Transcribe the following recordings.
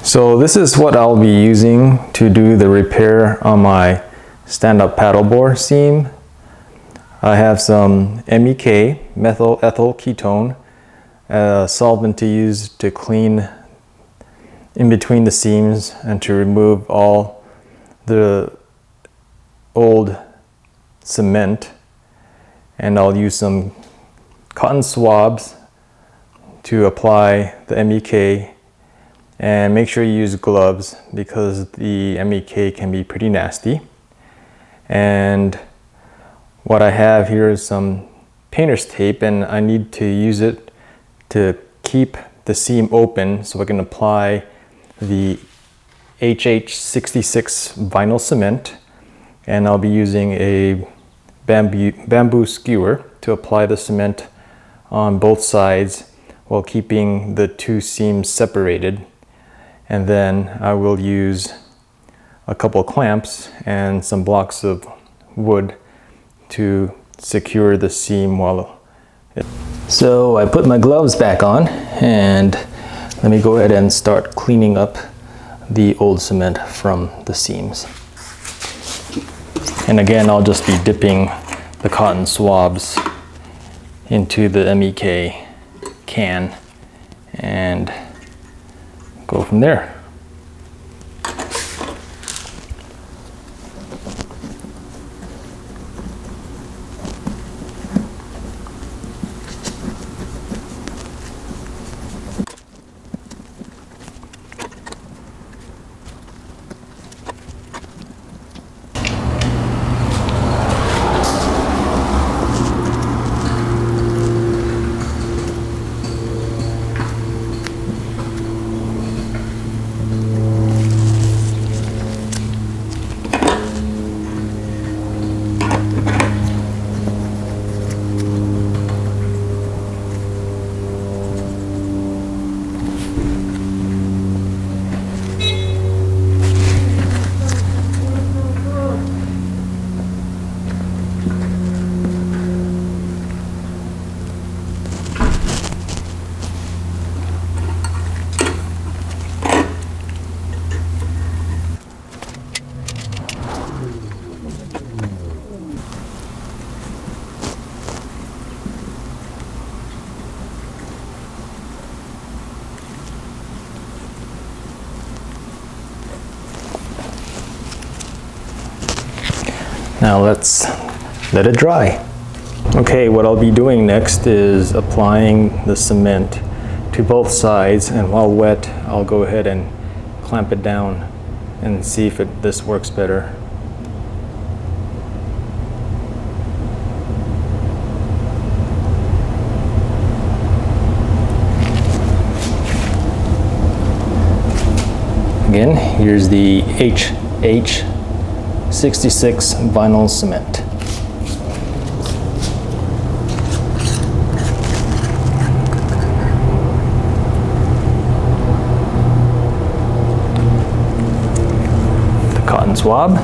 So this is what I'll be using to do the repair on my stand-up paddleboard seam. I have some MEK, methyl ethyl ketone, solvent to use to clean in between the seams and to remove all the old cement. And I'll use some cotton swabs to apply the MEK, and make sure you use gloves because the MEK can be pretty nasty. And what I have here is some painter's tape, and I need to use it to keep the seam open so I can apply the HH66 vinyl cement. And I'll be using a bamboo skewer to apply the cement on both sides while keeping the two seams separated. And then I will use a couple clamps and some blocks of wood to secure the seam while So I put my gloves back on, and let me go ahead and start cleaning up the old cement from the seams. And again, I'll just be dipping the cotton swabs into the MEK can and go from there. Now let's let it dry. Okay, what I'll be doing next is applying the cement to both sides, and while wet, I'll go ahead and clamp it down and see if this works better. Again, here's the HH66 vinyl cement. The cotton swab.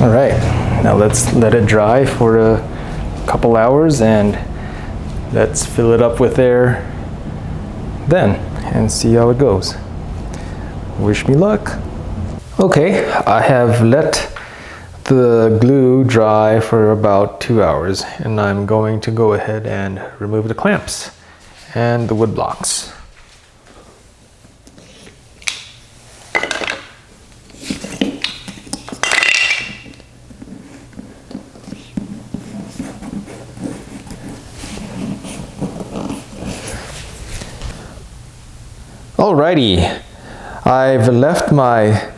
All right, now let's let it dry for a couple hours and let's fill it up with air then and see how it goes. Wish me luck. Okay, I have let the glue dry for about 2 hours, and I'm going to go ahead and remove the clamps and the wood blocks. Alrighty, I've left my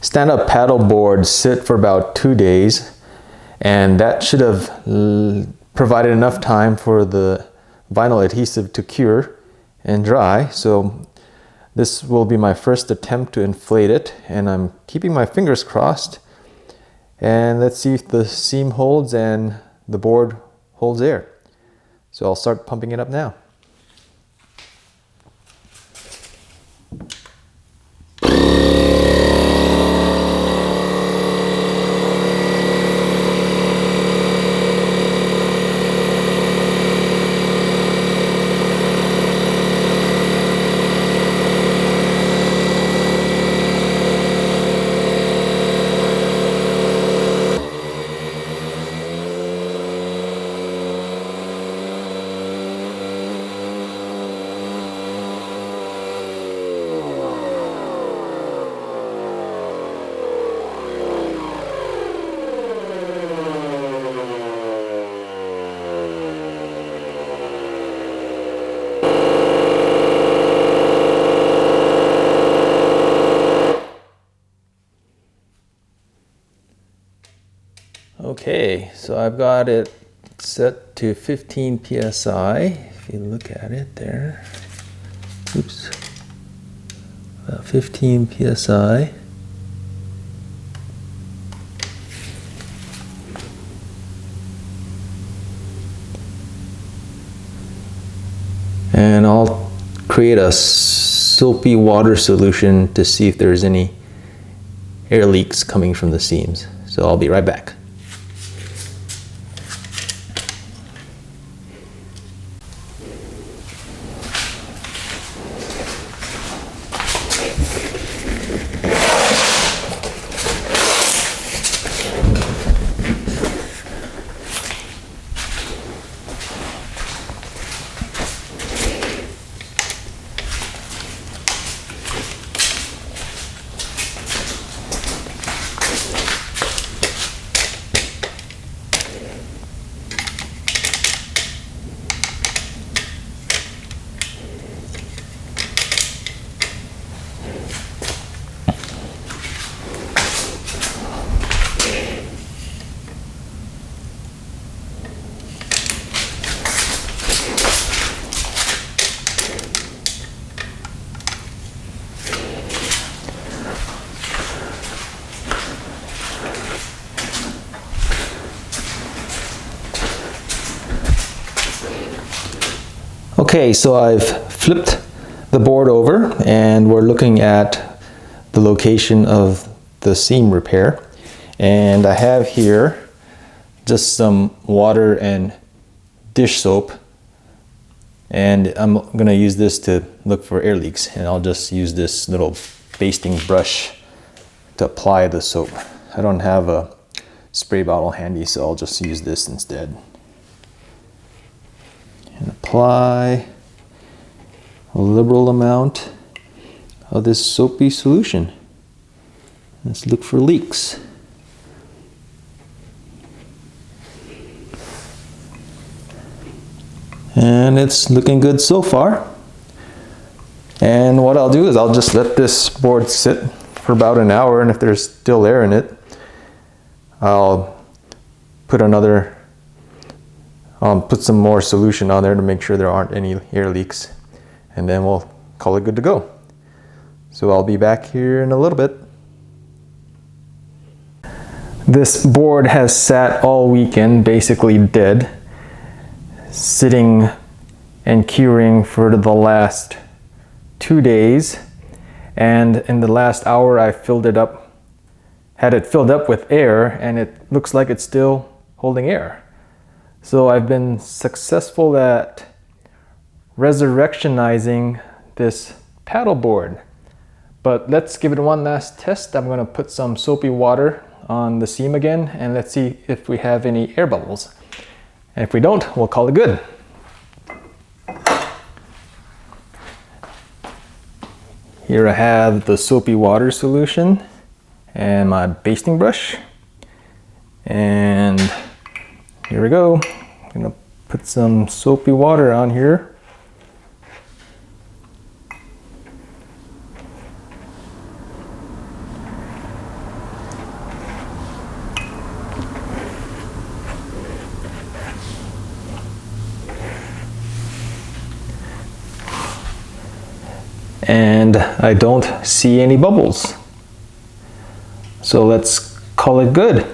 stand-up paddleboard sit for about 2 days, and that should have provided enough time for the vinyl adhesive to cure and dry. So this will be my first attempt to inflate it, and I'm keeping my fingers crossed. And let's see if the seam holds and the board holds air. So I'll start pumping it up now. Okay, so I've got it set to 15 psi. If you look at it there, oops, about 15 psi. And I'll create a soapy water solution to see if there's any air leaks coming from the seams. So I'll be right back. Okay, so I've flipped the board over and we're looking at the location of the seam repair. And I have here just some water and dish soap, and I'm gonna use this to look for air leaks, and I'll just use this little basting brush to apply the soap. I don't have a spray bottle handy, so I'll just use this instead. And apply a liberal amount of this soapy solution. Let's look for leaks. And it's looking good so far. And what I'll do is I'll just let this board sit for about an hour, and if there's still air in it, I'll put put some more solution on there to make sure there aren't any air leaks, and then we'll call it good to go. So I'll be back here in a little bit. This board has sat all weekend, basically dead, sitting and curing for the last 2 days, and in the last hour I had it filled up with air, and it looks like it's still holding air. So I've been successful at resurrectionizing this paddleboard. But let's give it one last test. I'm going to put some soapy water on the seam again, and let's see if we have any air bubbles. And if we don't, we'll call it good. Here I have the soapy water solution and my basting brush. And here we go. I'm gonna put some soapy water on here. And I don't see any bubbles. So let's call it good.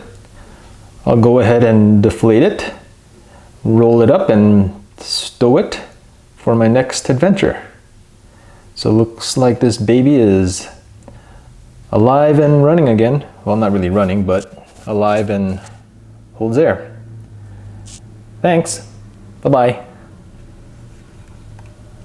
I'll go ahead and deflate it, roll it up and stow it for my next adventure. So it looks like this baby is alive and running again. Well, not really running, but alive and holds air. Thanks. Bye-bye.